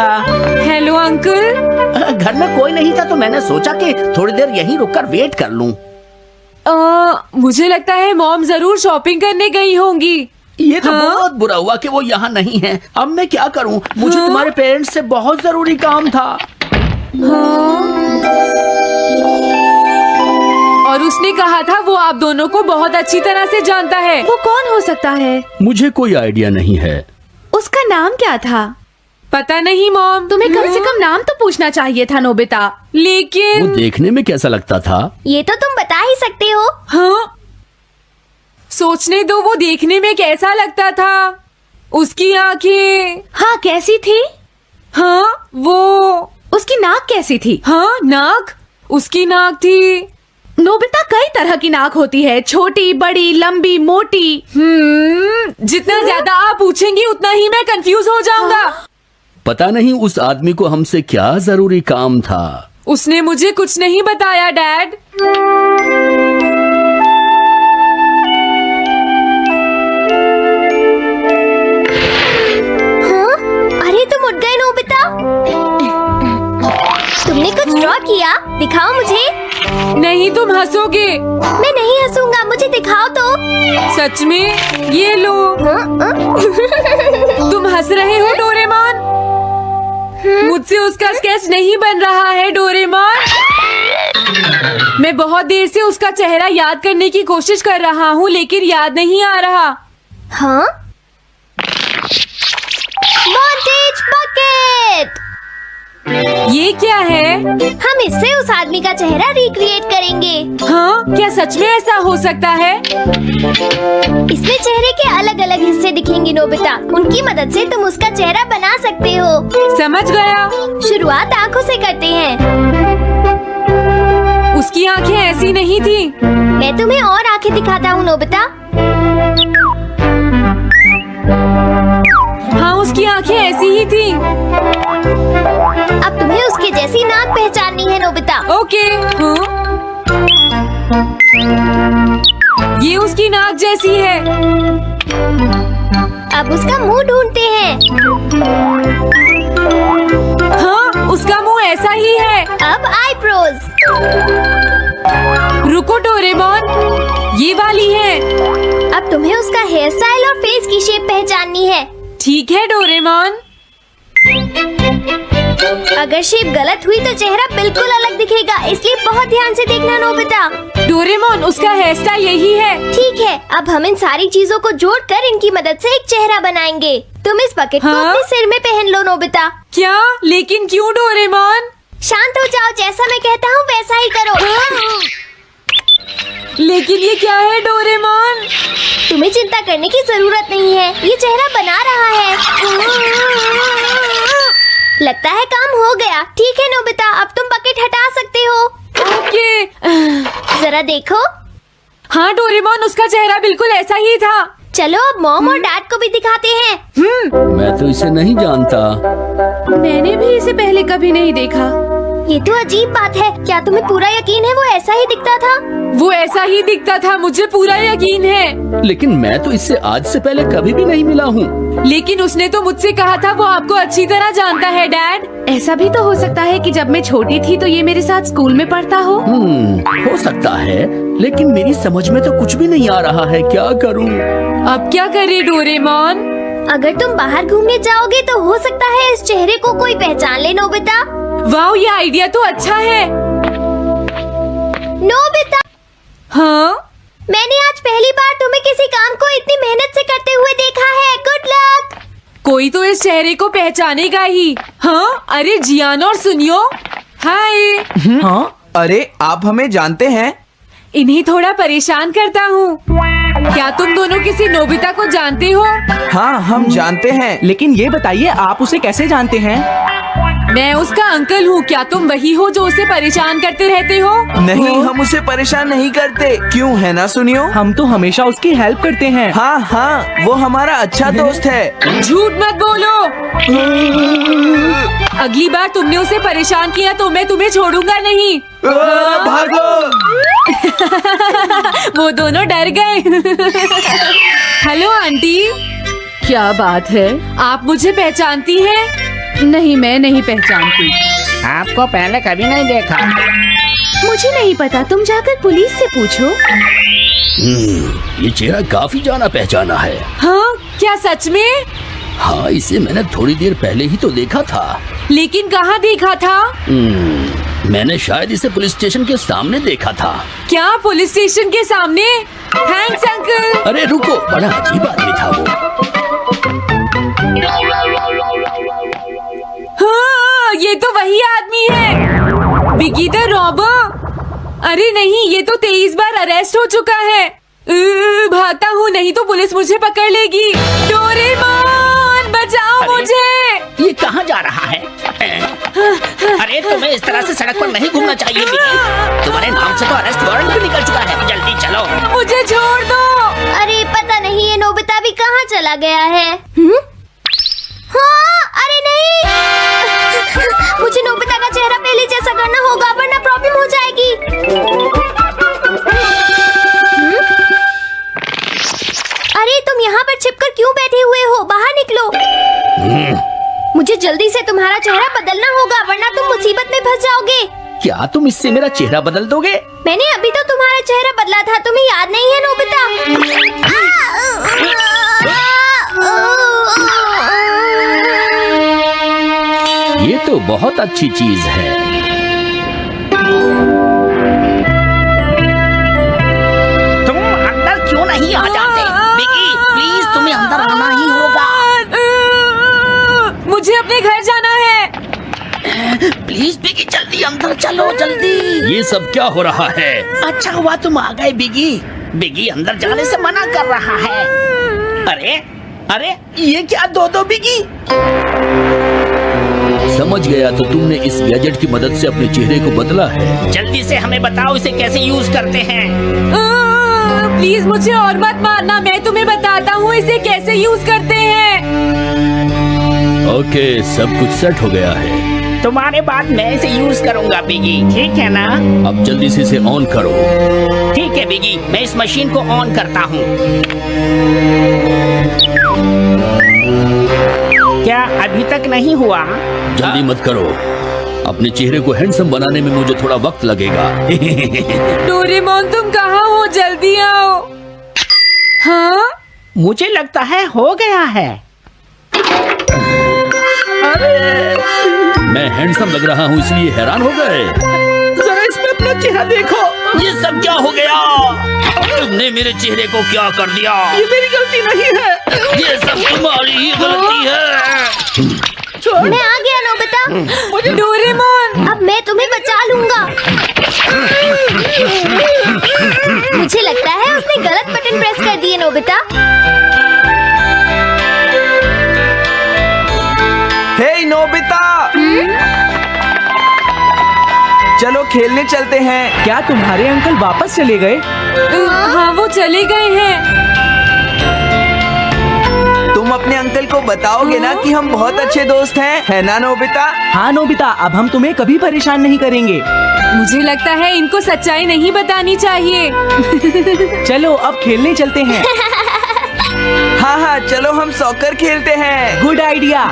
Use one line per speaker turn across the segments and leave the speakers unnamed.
Nobita.
Hello uncle.
घर में कोई नहीं था तो मैंने सोचा कि थोड़ी देर यहीं रुककर वेट कर लूं।
मुझे लगता है मॉम जरूर शॉपिंग करने गई होंगी।
ये तो बहुत बुरा हुआ कि वो यहाँ नहीं है। अब मैं क्या करूं? मुझे तुम्हारे पेरेंट्स से बहुत जरूरी काम था।
और उसने कहा था वो आप दोनों को बहुत अच्छी तरह से जानता है।
वो कौन हो सकता है?
मुझे कोई आइडिया नहीं है।
उसका नाम क्या था?
पता नहीं मॉम।
तुम्हें कम से कम नाम तो पूछना चाहिए था नोबिता।
वो
लेकिन
देखने में कैसा लगता था?
ये तो तुम बता ही सकते हो।
हाँ, सोचने दो वो देखने में कैसा लगता था। उसकी आंखें।
हाँ, कैसी थी?
हाँ, वो।
उसकी नाक कैसी थी?
हाँ, नाक। उसकी नाक थी।
नोबिता, कई तरह की नाक होती है, छोटी, बड़ी, लंबी, मोटी।
जितना ज्यादा आप पूछेंगी उतना ही मैं कंफ्यूज हो जाऊंगा।
पता नहीं उस आदमी को हमसे क्या जरूरी काम था।
उसने मुझे कुछ नहीं बताया डैड।
हाँ? अरे तुम उठ गए नोबिता। तुमने कुछ ड्रॉ किया? दिखाओ मुझे।
नहीं, तुम हंसोगे।
मैं नहीं हंसूंगा, मुझे दिखाओ तो।
सच में? ये लो। तुम हंस रहे हो डोरेमोन? मुझसे उसका स्केच नहीं बन रहा है डोरेमोन। मैं बहुत देर से उसका चेहरा याद करने की कोशिश कर रहा हूँ लेकिन याद नहीं आ रहा।
हाँ? Montage bucket.
ये क्या है?
हम इससे उस आदमी का चेहरा रिक्रिएट करेंगे।
हाँ, क्या सच में ऐसा हो सकता है?
इसमें चेहरे के अलग अलग हिस्से दिखेंगे नोबिता। उनकी मदद से तुम उसका चेहरा बना सकते हो।
समझ गया।
शुरुआत आँखों से करते हैं।
उसकी आंखें ऐसी नहीं थी।
मैं तुम्हें और आंखें दिखाता हूँ नोबिता।
हाँ, उसकी आंखें ऐसी ही थी।
अब तुम्हें उसके जैसी नाक पहचाननी है नोबिता।
ओके। हाँ? ये उसकी नाक जैसी है।
अब उसका मुंह ढूंढते हैं।
हाँ, उसका मुंह ऐसा ही है।
अब आईब्रोज।
रुको डोरेमोन, ये वाली है।
अब तुम्हें उसका हेयर स्टाइल और फेस की शेप पहचाननी है।
ठीक है डोरेमोन।
अगर शेप गलत हुई तो चेहरा बिल्कुल अलग दिखेगा, इसलिए बहुत ध्यान से देखना नोबिता।
डोरेमोन, उसका हेयर स्टाइल यही है।
ठीक है, अब हम इन सारी चीजों को जोड़कर इनकी मदद से एक चेहरा बनाएंगे। तुम इस बकेट को अपने सिर में पहन लो नोबिता।
क्या? लेकिन क्यों डोरेमोन?
शांत हो जाओ, जैसा मैं कहता हूँ वैसा ही करो।
लेकिन ये क्या है डोरेमोन?
तुम्हें चिंता करने की जरूरत नहीं है, ये चेहरा बना रहा है। लगता है काम हो गया। ठीक है नोबिता, अब तुम बकेट हटा सकते हो।
ओके।
जरा देखो।
हाँ डोरेमोन, उसका चेहरा बिल्कुल ऐसा ही था।
चलो अब मॉम और डैड को भी दिखाते हैं।
मैं तो इसे नहीं जानता।
मैंने भी इसे पहले कभी नहीं देखा।
ये तो अजीब बात है। क्या तुम्हें पूरा यकीन है वो ऐसा ही दिखता था?
वो ऐसा ही दिखता था, मुझे पूरा यकीन है।
लेकिन मैं तो इससे आज से पहले कभी भी नहीं मिला हूँ।
लेकिन उसने तो मुझसे कहा था वो आपको अच्छी तरह जानता है डैड।
ऐसा भी तो हो सकता है कि जब मैं छोटी थी तो ये मेरे साथ स्कूल में पढ़ता हो।
हो सकता है, लेकिन मेरी समझ में तो कुछ भी नहीं आ रहा है। क्या करूँ?
अब क्या करे डोरेमोन?
अगर तुम बाहर घूमने जाओगे तो हो सकता है इस चेहरे को कोई पहचान ले नोबिता।
वाह, ये आइडिया तो अच्छा है।
नोबिता,
हाँ?
मैंने आज पहली बार तुम्हें किसी काम को इतनी मेहनत से करते हुए देखा है। Good luck.
कोई तो इस चेहरे को पहचानेगा ही। हाँ? अरे जियान और सुनियो। हाय।
हाँ? अरे आप हमें जानते हैं?
इन्हें थोड़ा परेशान करता हूँ। क्या तुम दोनों किसी नोबिता को जानते हो?
हाँ, हम जानते हैं, लेकिन ये बताइए आप उसे कैसे जानते हैं?
मैं उसका अंकल हूँ। क्या तुम वही हो जो उसे परेशान करते रहते हो?
नहीं, हम उसे परेशान नहीं करते। क्यों, है ना सुनियो? हम तो हमेशा उसकी हेल्प करते हैं। हाँ हाँ, वो हमारा अच्छा दोस्त है।
झूठ मत बोलो। अगली बार तुमने उसे परेशान किया तो मैं तुम्हें छोड़ूंगा नहीं।
भागो।
वो दोनों डर गए। Hello aunty.
क्या बात है?
आप मुझे पहचानती हैं?
नहीं, मैं नहीं पहचानती।
आपको पहले कभी नहीं देखा।
मुझे नहीं पता, तुम जाकर पुलिस से पूछो।
ये चेहरा काफी जाना पहचाना है।
हाँ, क्या सच में?
हाँ, इसे मैंने थोड़ी देर पहले ही तो देखा था।
लेकिन कहाँ देखा था?
मैंने शायद इसे पुलिस स्टेशन के सामने देखा था।
क्या पुलिस स्टेशन के सामने? Thanks uncle.
अरे रुको, बड़ा अजीब आदमी था वो।
हाँ, ये तो वही आदमी है, बिगी द रॉबर। अरे नहीं, ये तो 23 बार अरेस्ट हो चुका है। भागता हूँ, नहीं तो पुलिस मुझे पकड़ लेगी। डोरेमोन, बचाओ मुझे।
ये कहाँ जा रहा है? अरे तुम्हें इस तरह से सड़क पर नहीं घूमना चाहिए बिगी। तुम्हारे नाम से तो अरेस्ट वारंट भी निकल चुका है। जल्दी चलो।
मुझे छोड़ दो।
अरे पता नहीं ये नोबिता भी कहाँ चला गया है। हाँ, अरे नहीं। मुझे नोबिता का चेहरा पहले जैसा करना होगा वरना प्रॉब्लम हो जाएगी। अरे तुम यहाँ पर छिपकर क्यों बैठे हुए हो? बाहर निकलो। मुझे जल्दी से तुम्हारा चेहरा बदलना होगा वरना तुम मुसीबत में फंस जाओगे।
क्या तुम इससे मेरा चेहरा बदल दोगे?
मैंने अभी तो तुम्हारा चेहरा बदला था, तुम्हें याद नहीं है नोबिता?
ये तो बहुत अच्छी चीज है। तुम अंदर क्यों नहीं आ जाते? बिगी, प्लीज तुम्हें अंदर आना ही होगा।
मुझे अपने घर जाना है।
प्लीज बिगी, जल्दी अंदर चलो, जल्दी। ये सब क्या हो रहा है? अच्छा हुआ तुम आ गए बिगी। बिगी अंदर जाने से मना कर रहा है। अरे अरे, ये क्या दो बिगी? समझ गया, तो तुमने इस गैजेट की मदद से अपने चेहरे को बदला है। जल्दी से हमें बताओ इसे कैसे यूज करते हैं।
प्लीज मुझे और मत मारना, मैं तुम्हें बताता हूँ इसे कैसे यूज करते हैं।
ओके, सब कुछ सेट हो गया है। तुम्हारे बाद मैं इसे यूज करूंगा बिगी, ठीक है ना? अब जल्दी से इसे ऑन करो। ठीक है बिगी, मैं इस मशीन को ऑन करता हूँ। क्या अभी तक नहीं हुआ? जल्दी मत करो, अपने चेहरे को हैंडसम बनाने में मुझे थोड़ा वक्त लगेगा।
डोरेमोन, तुम कहाँ हो? जल्दी आओ। हाँ,
मुझे लगता है हो गया है। मैं हैंडसम लग रहा हूँ इसलिए हैरान हो गए। जरा इसमें अपना चेहरा देखो। ये सब क्या हो गया? तुमने मेरे चेहरे को क्या कर दिया? ये मेरी गलती नहीं है, ये सब तुम्हारी ही गलती है।
मैं आ गया नोबिता।
डोरेमोन,
अब मैं तुम्हें बचा लूंगा। मुझे लगता है उसने गलत बटन प्रेस कर दिए नोबिता।
हे नोबिता, चलो खेलने चलते हैं। क्या तुम्हारे अंकल वापस चले गए?
हाँ, वो चले गए हैं।
तुम अपने अंकल को बताओगे ना कि हम बहुत अच्छे दोस्त हैं, है ना नोबिता? हाँ नोबिता, अब हम तुम्हें कभी परेशान नहीं करेंगे।
मुझे लगता है इनको सच्चाई नहीं बतानी चाहिए।
चलो अब खेलने चलते हैं। हाँ हाँ, चलो हम सॉकर खेलते हैं। Good idea.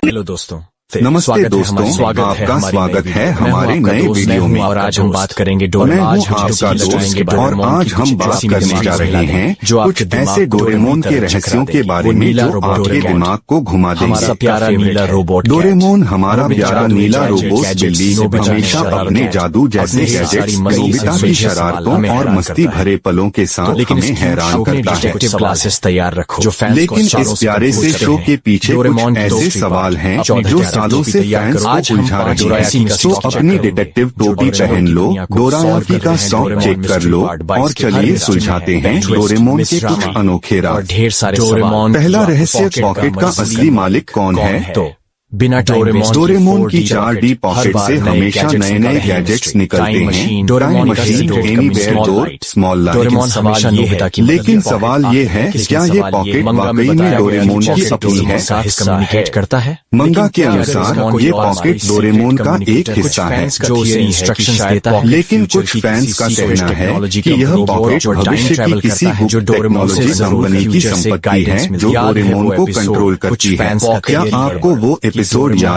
हेलो दोस्तों,
नमस्ते दोस्तों, आपका स्वागत है हमारे नए वीडियो में।
और आज हम बात करेंगे
मैं हूँ आपका दोस्त और आज हम बात करने जा रहे हैं कुछ ऐसे डोरेमोन के रहस्यों के बारे में जो आपके दिमाग को घुमा देंगे।
प्यारा नीला रोबोट
डोरेमोन हमारा प्यारा नीला रोबोट बिल्ली हमेशा अपने जादू जैसे गैजेट्स, नोबिता की शरारतों और मस्ती भरे पलों के साथ हमें हैरान करता है।
क्लासेस तैयार रखो जो
लेकिन इस प्यारे से शो के पीछे कुछ ऐसे सवाल हैं जो सालों से फैंस को उलझा रहे हैं। तो अपनी डिटेक्टिव टोपी पहन लो, डोराएमोन का सॉन्ग चेक कर लो और चलिए सुलझाते हैं डोरेमोन के कुछ अनोखे राज।
ढेर सारे डोरेमोन।
पहला रहस्य, पॉकेट का असली मालिक कौन है?
तो बिना
डोरेमोन की 4D पॉकेट से हमेशा नए नए गैजेट्स निकलते हैं। Time machine, anywhere door, small light. लेकिन सवाल ये है, क्या ये पॉकेट वाकई में डोरेमोन की अपनी है?
कम्युनिकेट करता है।
मंगा के अनुसार ये पॉकेट डोरेमोन का एक हिस्सा है,
जो उसे इंस्ट्रक्शंस देता है।
लेकिन कुछ फैंस का कहना है कि यह पॉकेट भविष्य की किसी गुप्त टेक्नोलॉजी कंपनी की संपत्ति है जो डोरेमोन को कंट्रोल करती है। क्या आपको वो एपिसोड याद